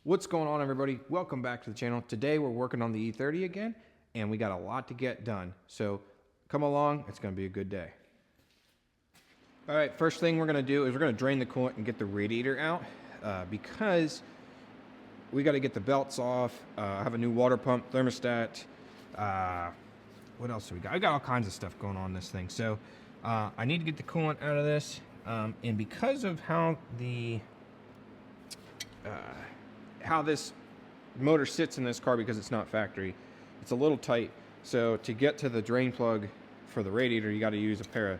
What's going on, everybody? Welcome back to the channel. Today we're working on the E30 again, and we got a lot to get done. So come along, it's going to be a good day. All right, first thing we're going to do is we're going to drain the coolant and get the radiator out because we got to get the belts off. I have a new water pump, thermostat. What else do we got? I got all kinds of stuff going on in this thing. So I need to get the coolant out of this. And because of how this motor sits in this car, because it's not factory, it's a little tight. So to get to the drain plug for the radiator, you got to use a pair of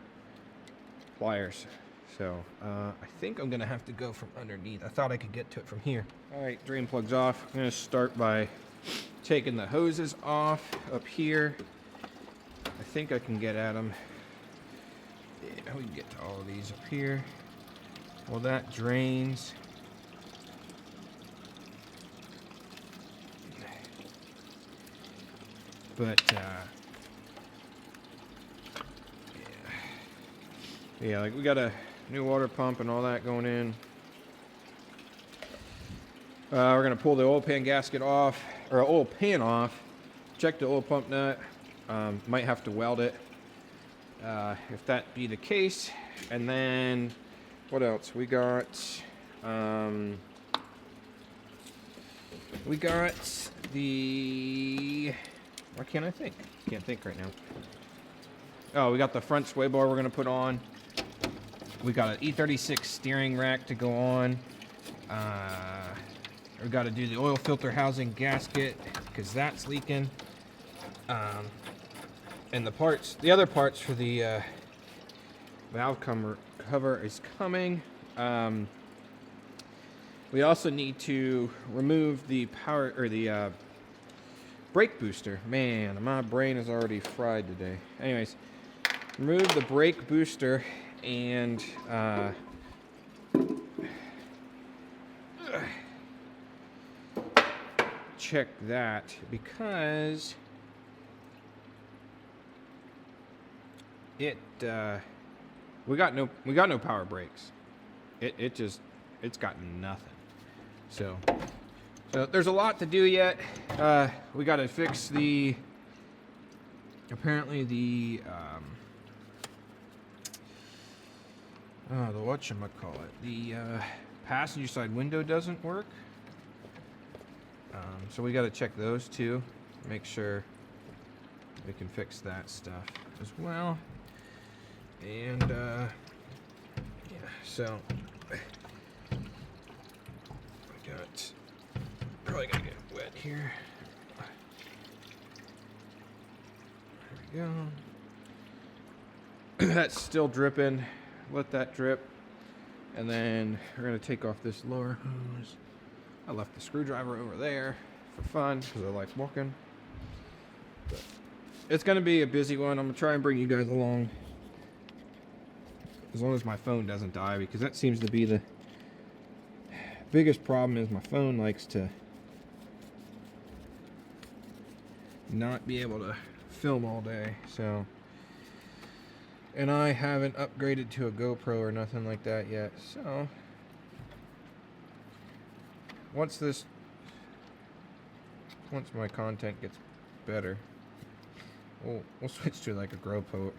pliers. So I think I'm gonna have to go from underneath. I thought I could get to it from here. All right, drain plug's off. I'm gonna start by taking the hoses off up here. I think I can get at them. Yeah, we can get to all of these up here. Well, that drains. But yeah, like we got a new water pump and all that going in. We're gonna pull the oil pan gasket off, or oil pan off. Check the oil pump nut. Might have to weld it if that be the case. And then what else? We got the. Why can't I think? Can't think right now. Oh, we got the front sway bar we're gonna put on. We got an E36 steering rack to go on. We got to do the oil filter housing gasket because that's leaking. And the other parts for the valve cover is coming. We also need to remove the power or the brake booster. Man, my brain is already fried today. Anyways, remove the brake booster and check that because it we got no power brakes. It's got nothing. So there's a lot to do yet. We got to fix the the whatchamacallit, the passenger side window doesn't work. So we got to check those two, make sure we can fix that stuff as well. And yeah, so probably gonna get wet here. There we go. That's still dripping. Let that drip, and then we're gonna take off this lower hose. I left the screwdriver over there for fun because I like walking. But it's gonna be a busy one. I'm gonna try and bring you guys along as long as my phone doesn't die, because that seems to be the biggest problem. Is my phone likes to not be able to film all day. So. And I haven't upgraded to a GoPro or nothing like that yet. So once my content gets better, we'll switch to like a GoPro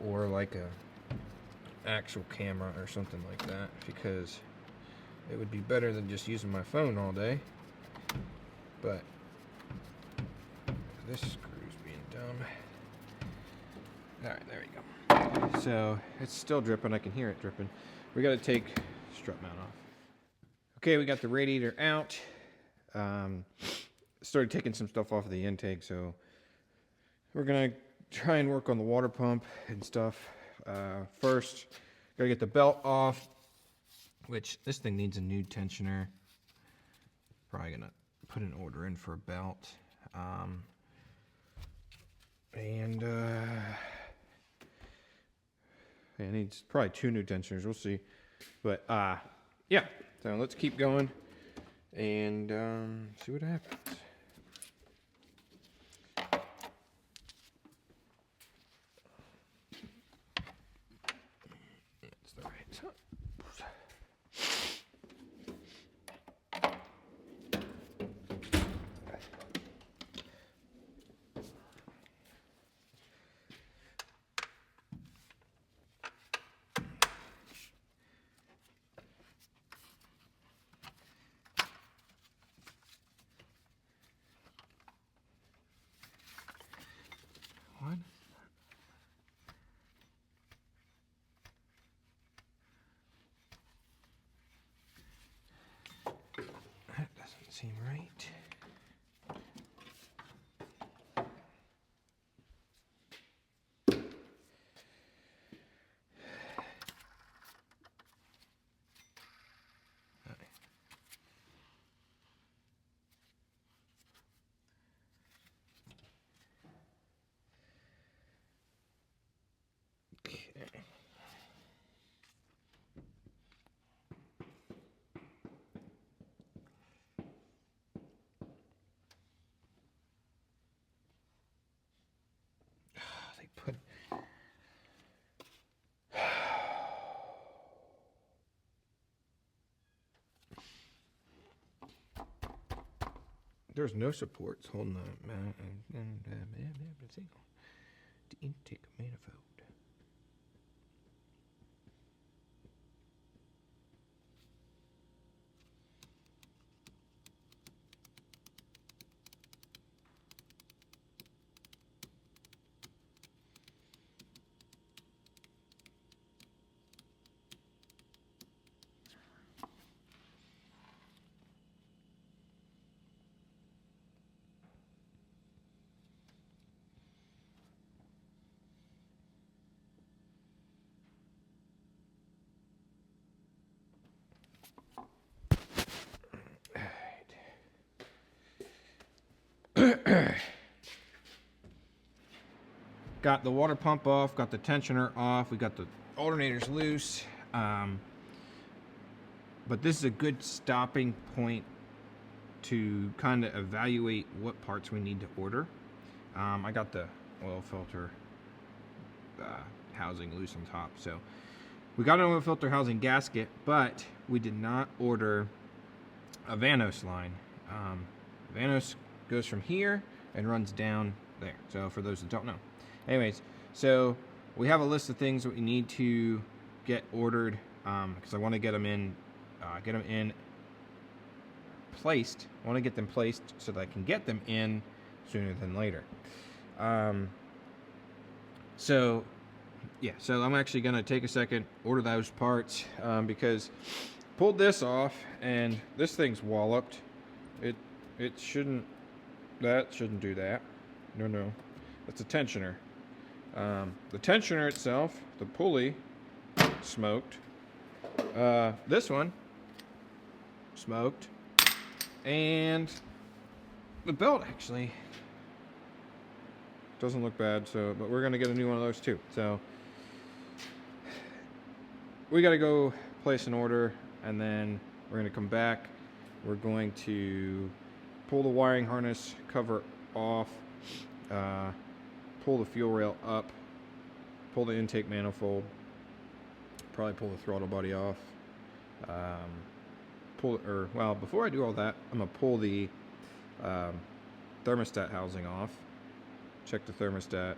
or like a actual camera or something like that, because it would be better than just using my phone all day. But this Alright, there we go. So it's still dripping. I can hear it dripping. We got to take strut mount off. Okay, we got the radiator out. Started taking some stuff off of the intake, so we're gonna try and work on the water pump and stuff. First, gotta get the belt off, which this thing needs a new tensioner. Probably gonna put an order in for a belt. It needs probably 2 new tensioners. We'll see. But yeah. So let's keep going and see what happens. That's the right. seem right. They put there's no supports holding the intake manifold. Got the water pump off, got the tensioner off, we got the alternators loose. But this is a good stopping point to kind of evaluate what parts we need to order. I got the oil filter housing loose on top. So we got an oil filter housing gasket, but we did not order a Vanos line. Vanos goes from here and runs down there. So for those that don't know. Anyways, so we have a list of things that we need to get ordered because I want to get them in placed. I want to get them placed so that I can get them in sooner than later. So I'm actually going to take a second, order those parts because pulled this off and this thing's walloped. It shouldn't, that shouldn't do that. No, that's a tensioner. The tensioner itself, the pulley, smoked. This one smoked, and the belt actually doesn't look bad. So, but we're gonna get a new one of those too. So we gotta go place an order, and then we're gonna come back. We're going to pull the wiring harness cover off. Pull the fuel rail up, pull the intake manifold, probably pull the throttle body off, before I do all that, I'm going to pull the thermostat housing off, check the thermostat,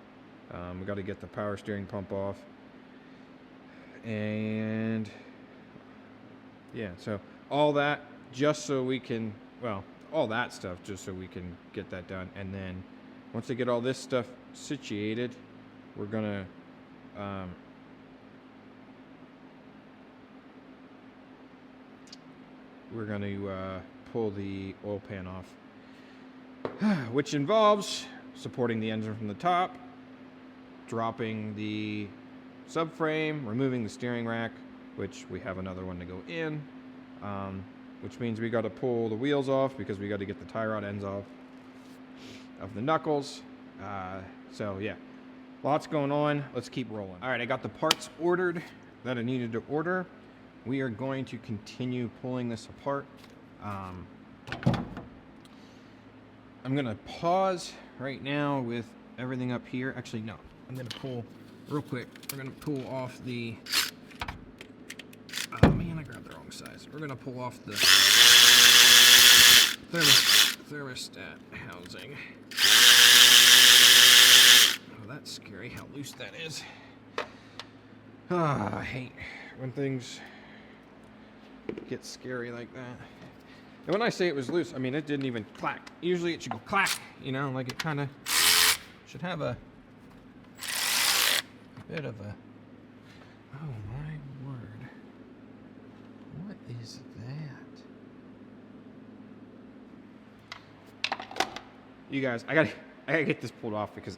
we got to get the power steering pump off, and yeah, so all that just so we can, all that stuff just so we can get that done, and then once I get all this stuff situated, we're gonna pull the oil pan off, which involves supporting the engine from the top, dropping the subframe, removing the steering rack, which we have another one to go in, which means we got to pull the wheels off because we got to get the tie rod ends off of the knuckles. So yeah, lots going on. Let's keep rolling. All right, I got the parts ordered that I needed to order. We are going to continue pulling this apart. I'm gonna pause right now with everything up here. Actually, no, I'm gonna pull real quick. We're gonna pull off the, oh man, I grabbed the wrong size. We're gonna pull off the thermostat housing. Oh, that's scary how loose that is. I hate when things get scary like that. And when I say it was loose, I mean it didn't even clack. Usually it should go clack, you know, like it kind of should have a bit of a, oh my word. What is that? You guys, I gotta get this pulled off because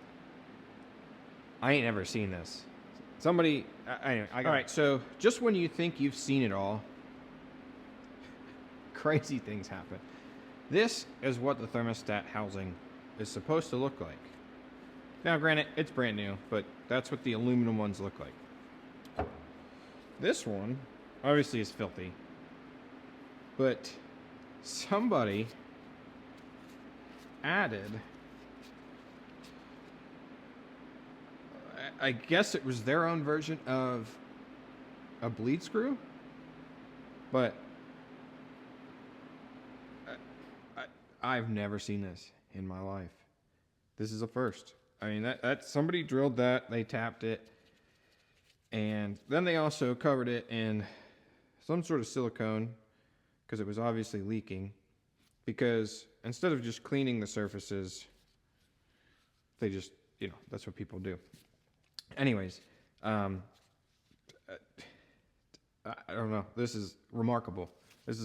I ain't ever seen this. Somebody, anyway, all right. So just when you think you've seen it all, crazy things happen. This is what the thermostat housing is supposed to look like. Now, granted, it's brand new, but that's what the aluminum ones look like. This one, obviously, is filthy. But somebody added, I guess it was their own version of a bleed screw, but I've never seen this in my life. This is a first. I mean, that somebody drilled that, they tapped it, and then they also covered it in some sort of silicone because it was obviously leaking. Because instead of just cleaning the surfaces, they just, that's what people do. Anyways, I don't know. This is remarkable. This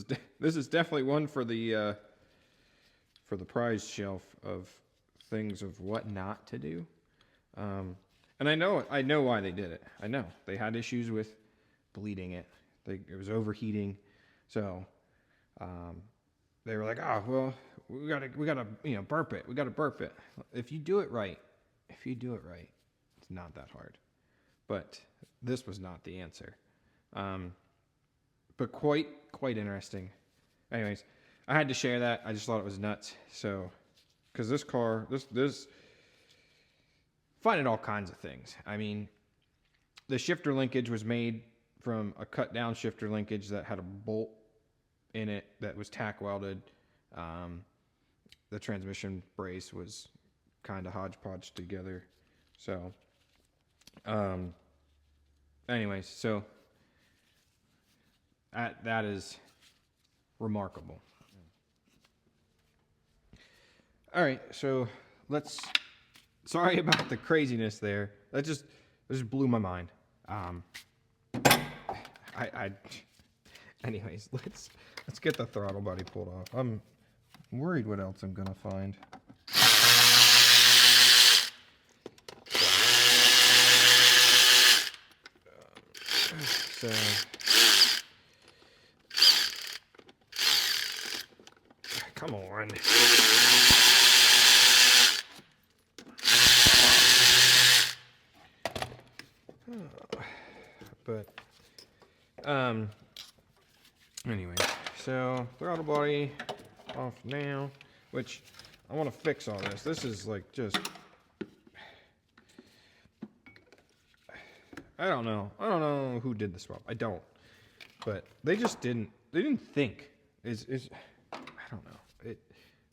is definitely one for the prize shelf of things of what not to do. And I know why they did it. I know they had issues with bleeding it. It was overheating, so they were like, "Oh well, we gotta burp it. We gotta burp it." If you do it right, it's not that hard. But this was not the answer. But quite interesting. Anyways, I had to share that. I just thought it was nuts. So, because this car, this finding all kinds of things. I mean, the shifter linkage was made from a cut down shifter linkage that had a bolt in it that was tack welded. The transmission brace was kind of hodgepodge together. So, anyways, so that is remarkable. All right, so sorry about the craziness there. That just blew my mind. Anyways, let's get the throttle body pulled off. I'm worried what else I'm gonna find. So come on. But anyway, so throttle body off now, which I want to fix all this. This is like just, I don't know who did this swap. I don't, but they didn't think. Is I don't know. It's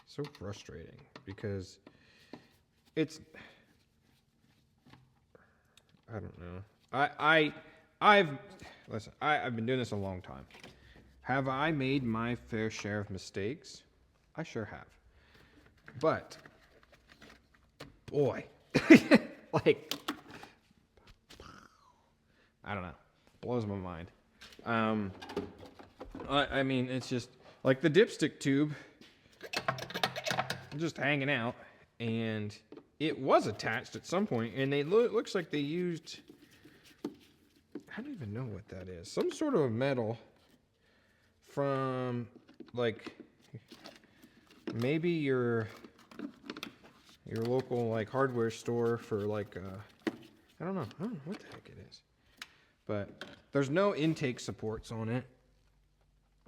so frustrating because it's, I don't know. I've been doing this a long time. Have I made my fair share of mistakes? I sure have. But boy, like, I don't know, blows my mind. I mean, it's just like the dipstick tube just hanging out, and it was attached at some point, and it looks like they used, I don't even know what that is. Some sort of metal from, like, maybe your local, like, hardware store for, like, I don't know what the heck it is. But there's no intake supports on it.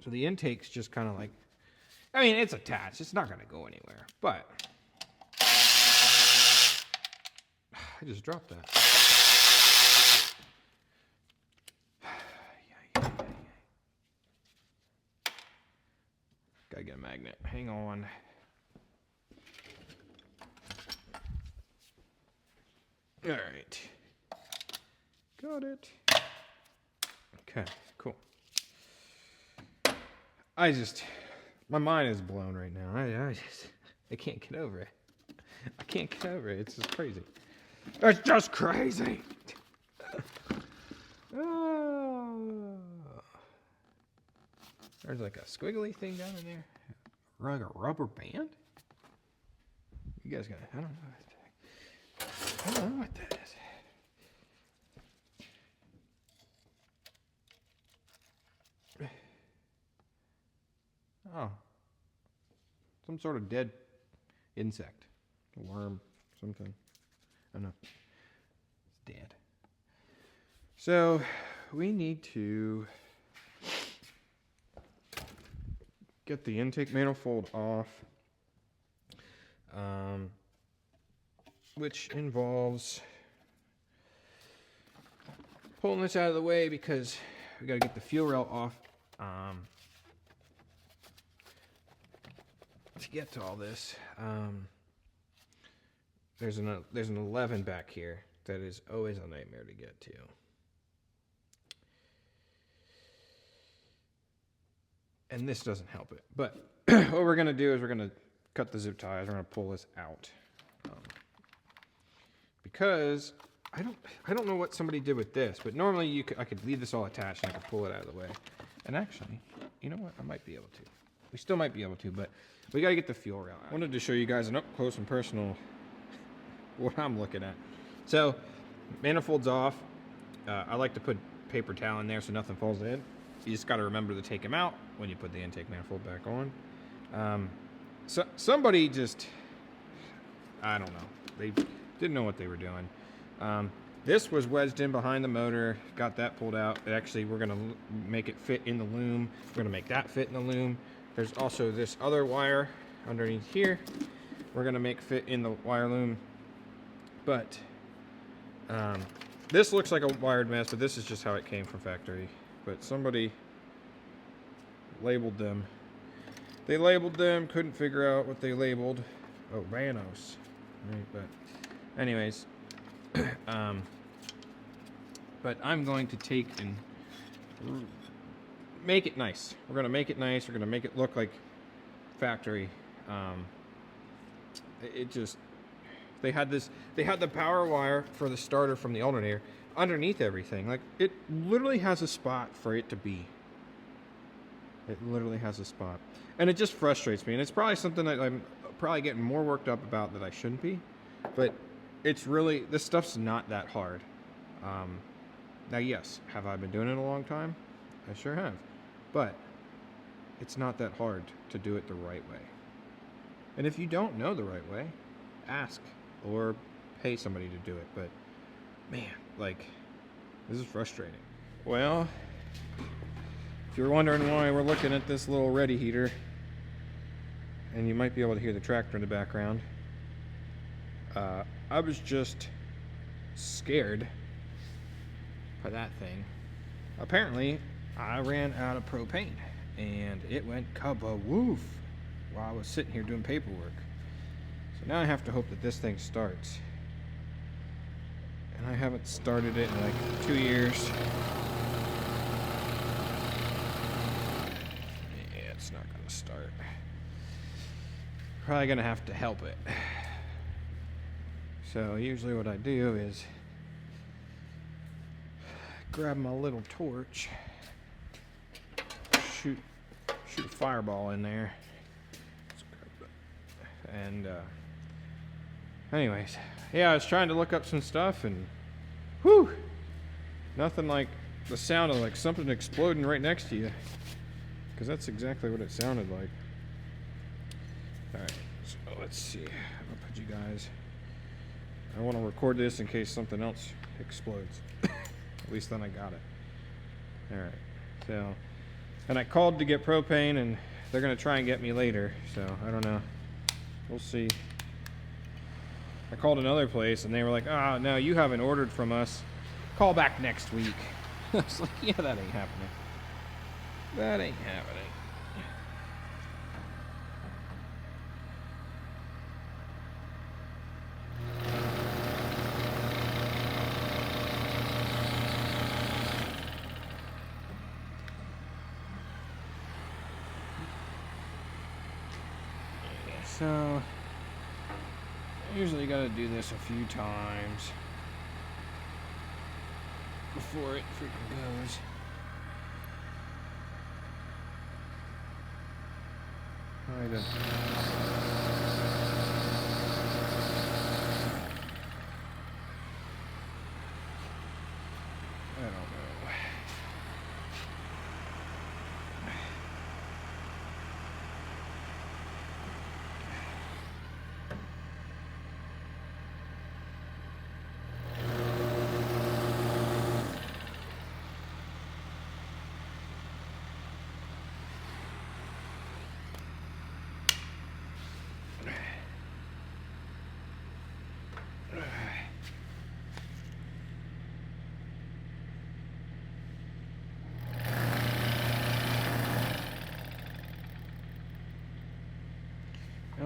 So the intake's just kind of like, I mean, it's attached. It's not going to go anywhere. But I just dropped that. Gotta get a magnet. Hang on. All right. Got it. Okay, cool. My mind is blown right now. I can't get over it. I can't get over it. It's just crazy. It's just crazy. Oh. There's like a squiggly thing down in there. Like a rubber band? guys gonna, I don't know. I don't know what that is. Oh. Some sort of dead insect. A worm, something. I don't know. It's dead. So, we need to get the intake manifold off, which involves pulling this out of the way because we got to get the fuel rail off to get to all this. There's an 11 back here that is always a nightmare to get to. And this doesn't help it. But what we're going to do is we're going to cut the zip ties. We're going to pull this out. Because I don't know what somebody did with this, but normally I could leave this all attached and I could pull it out of the way. And actually, you know what? I might be able to. We still might be able to, but we got to get the fuel rail out. I wanted to show you guys an up close and personal what I'm looking at. So, manifold's off. I like to put paper towel in there so nothing falls in. You just got to remember to take them out when you put the intake manifold back on. So somebody just, I don't know. They didn't know what they were doing. This was wedged in behind the motor. Got that pulled out. Actually, we're going to make it fit in the loom. We're going to make that fit in the loom. There's also this other wire underneath here. We're going to make fit in the wire loom. But this looks like a wired mess, but this is just how it came from factory. But somebody labeled them. They labeled them, couldn't figure out what they labeled. Oh, Ranos. Right, but anyways, but I'm going to take and make it nice. We're going to make it nice. We're going to make it look like factory. It just, they had the power wire for the starter from the alternator underneath everything. Like, it literally has a spot for it to be. It literally has a spot. And it just frustrates me. And it's probably something that I'm probably getting more worked up about that I shouldn't be. But it's really, this stuff's not that hard. Now, yes, have I been doing it a long time? I sure have. But it's not that hard to do it the right way. And if you don't know the right way, ask or pay somebody to do it. But man, like, this is frustrating. Well, if you're wondering why we're looking at this little ready heater, and you might be able to hear the tractor in the background, I was just scared by that thing. Apparently, I ran out of propane, and it went kabawoof while I was sitting here doing paperwork. So now I have to hope that this thing starts. And I haven't started it in like 2 years. Yeah, it's not gonna start. Probably gonna have to help it. So usually what I do is grab my little torch, shoot a fireball in there, and anyways, yeah, I was trying to look up some stuff, and whew, nothing like the sound of like something exploding right next to you, because that's exactly what it sounded like. All right, so let's see. I'll put you guys. I want to record this in case something else explodes. At least then I got it. All right, so, and I called to get propane, and they're gonna try and get me later. So I don't know. We'll see. I called another place, and they were like, "Oh, no, you haven't ordered from us. Call back next week." I was like, "Yeah, that ain't happening. That ain't happening." So, I usually gotta do this a few times before it freaking goes.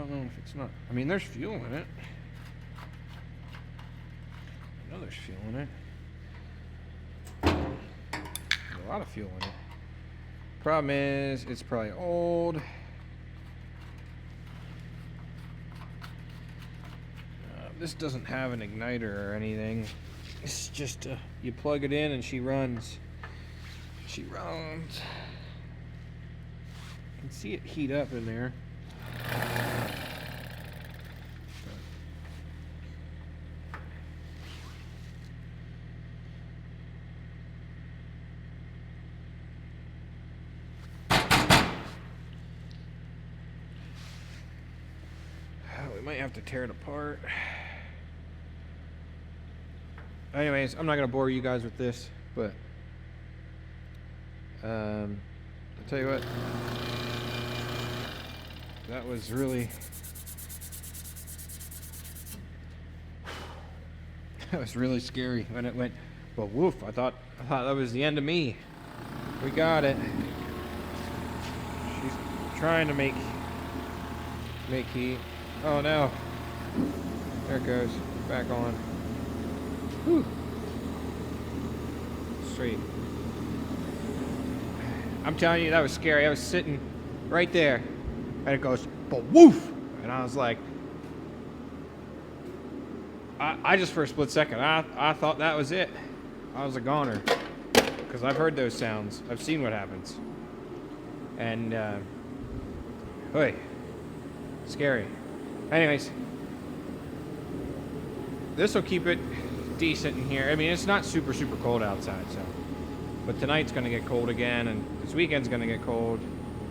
don't know if it's not. I mean, there's fuel in it. I know there's fuel in it. There's a lot of fuel in it. Problem is, it's probably old. This doesn't have an igniter or anything. It's just you plug it in and she runs. She runs. You can see it heat up in there. We might have to tear it apart. Anyways, I'm not going to bore you guys with this, but I'll tell you what, that was really scary when it went, well, woof, I thought that was the end of me. We got it. She's trying to make heat. Oh no. There it goes. Back on. Whew. Sweet. I'm telling you, that was scary. I was sitting right there, and it goes, but woof! And I was like, I just for a split second, I thought that was it. I was a goner. Because I've heard those sounds. I've seen what happens. And, hey, scary. Anyways, this will keep it decent in here. I mean, it's not super cold outside, so. But tonight's going to get cold again, and this weekend's going to get cold.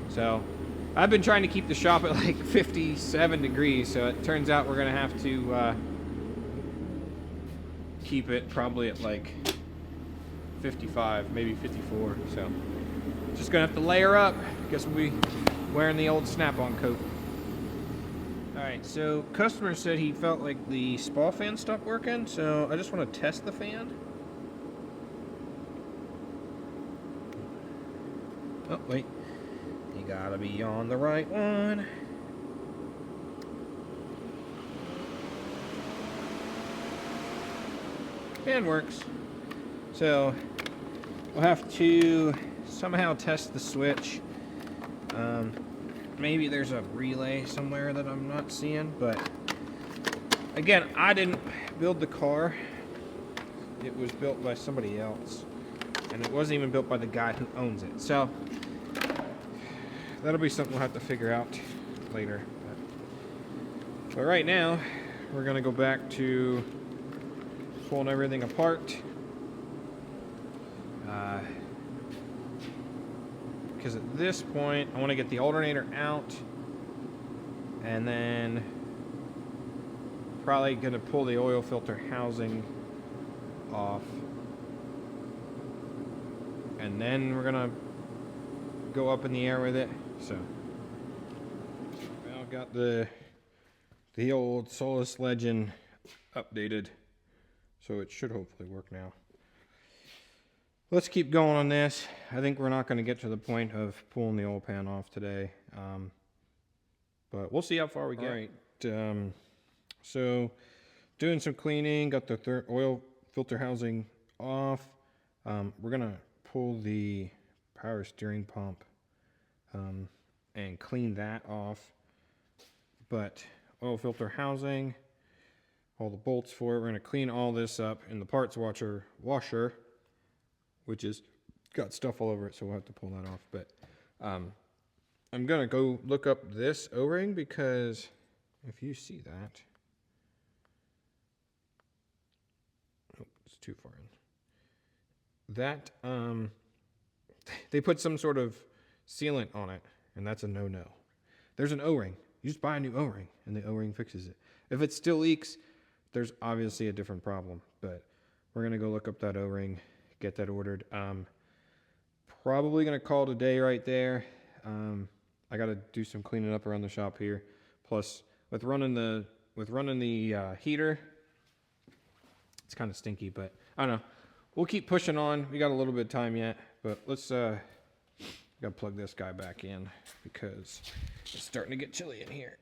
So, I've been trying to keep the shop at like 57 degrees, so it turns out we're going to have to keep it probably at like 55, maybe 54. So, just going to have to layer up. Guess we'll be wearing the old Snap-on coat. Alright, so customer said he felt like the spa fan stopped working, so I just want to test the fan. Oh, wait. You gotta be on the right one. Fan works. So, we'll have to somehow test the switch. Maybe there's a relay somewhere that I'm not seeing, but again, I didn't build the car. It was built by somebody else, and it wasn't even built by the guy who owns it. So that'll be something we'll have to figure out later. But right now, we're gonna go back to pulling everything apart. Because at this point, I want to get the alternator out, and then probably going to pull the oil filter housing off, and then we're going to go up in the air with it. So I've got the old Solus Legend updated, so it should hopefully work now. Let's keep going on this. I think we're not going to get to the point of pulling the oil pan off today. But we'll see how far we get. All right. So doing some cleaning, got the oil filter housing off. We're going to pull the power steering pump and clean that off. But oil filter housing, all the bolts for it, we're going to clean all this up in the parts washer, which is got stuff all over it, so we'll have to pull that off. But I'm gonna go look up this O-ring, because if you see that, oh, it's too far in. That they put some sort of sealant on it, and that's a no-no. There's an O-ring. You just buy a new O-ring, and the O-ring fixes it. If it still leaks, there's obviously a different problem. But we're gonna go look up that O-ring, get that ordered. Probably gonna call it a day right there. I gotta do some cleaning up around the shop here. Plus, with running the heater, it's kind of stinky. But I don't know. We'll keep pushing on. We got a little bit of time yet, but let's gotta plug this guy back in because it's starting to get chilly in here.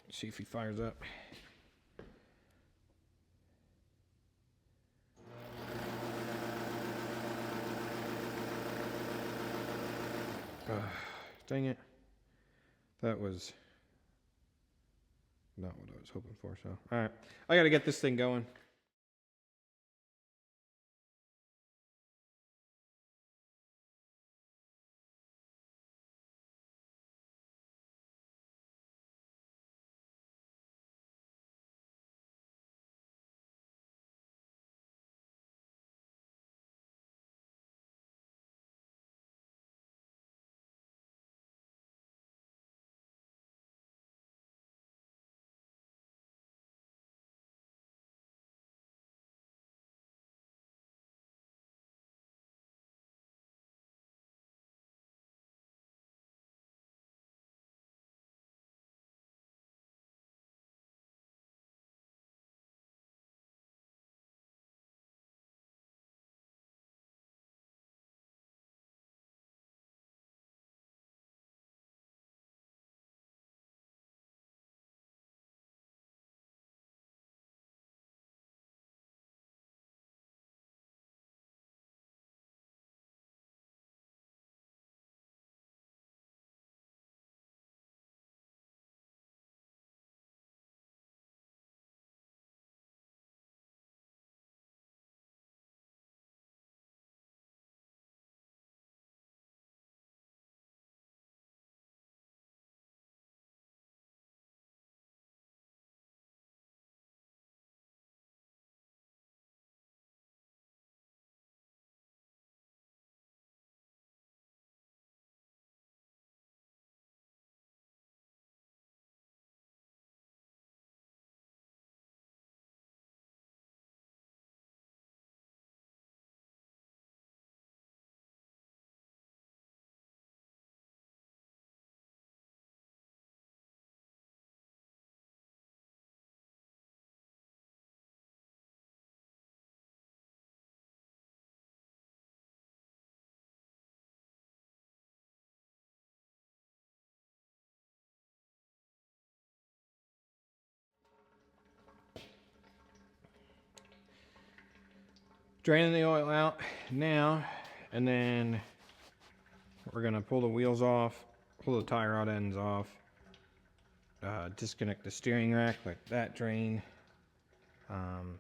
See if he fires up. Dang it. That was not what I was hoping for, so. All right. I got to get this thing going. Draining the oil out now, and then we're gonna pull the wheels off, pull the tie rod ends off, disconnect the steering rack, let that drain, and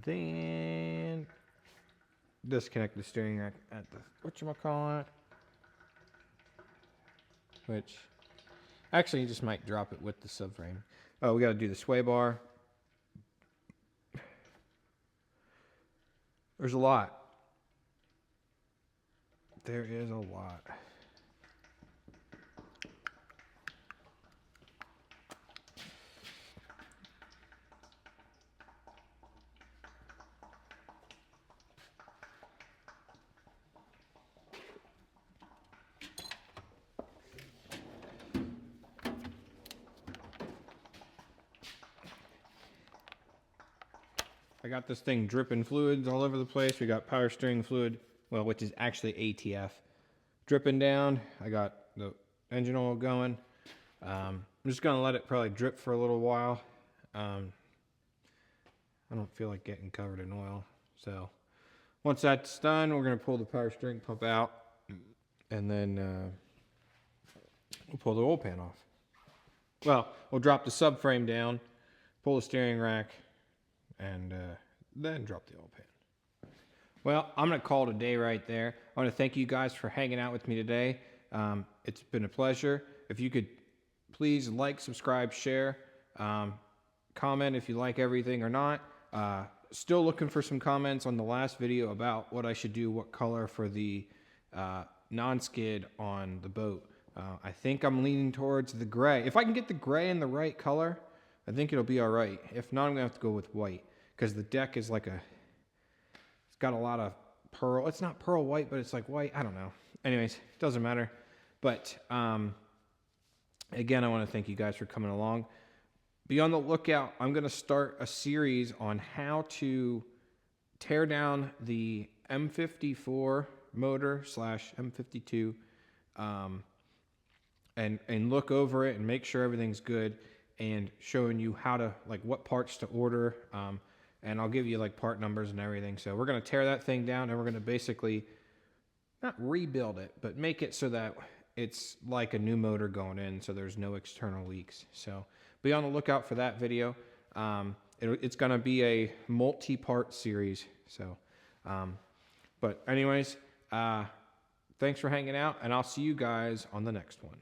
then disconnect the steering rack at the whatchamacallit, which actually you just might drop it with the subframe. Oh, we gotta do the sway bar. There's a lot. There is a lot. I got this thing dripping fluids all over the place. We got power steering fluid, well, which is actually ATF, dripping down. I got the engine oil going. I'm just gonna let it probably drip for a little while. I don't feel like getting covered in oil. So once that's done, we're gonna pull the power steering pump out, and then we'll pull the oil pan off. Well, we'll drop the subframe down, pull the steering rack, and then drop the oil pan. Well, I'm going to call it a day right there. I want to thank you guys for hanging out with me today. It's been a pleasure. If you could please like, subscribe, share, comment if you like everything or not. Still looking for some comments on the last video about what I should do, what color for the non-skid on the boat. I think I'm leaning towards the gray. If I can get the gray in the right color, I think it'll be all right. If not, I'm going to have to go with white, because the deck is like it's got a lot of pearl. It's not pearl white, but it's like white. I don't know. Anyways, doesn't matter. But again, I want to thank you guys for coming along. Be on the lookout. I'm going to start a series on how to tear down the M54 motor / M52 and look over it and make sure everything's good, and showing you how to, like, what parts to order. And I'll give you like part numbers and everything. So we're going to tear that thing down, and we're going to basically not rebuild it, but make it so that it's like a new motor going in, so there's no external leaks. So be on the lookout for that video. It's going to be a multi-part series. So, but anyways, thanks for hanging out, and I'll see you guys on the next one.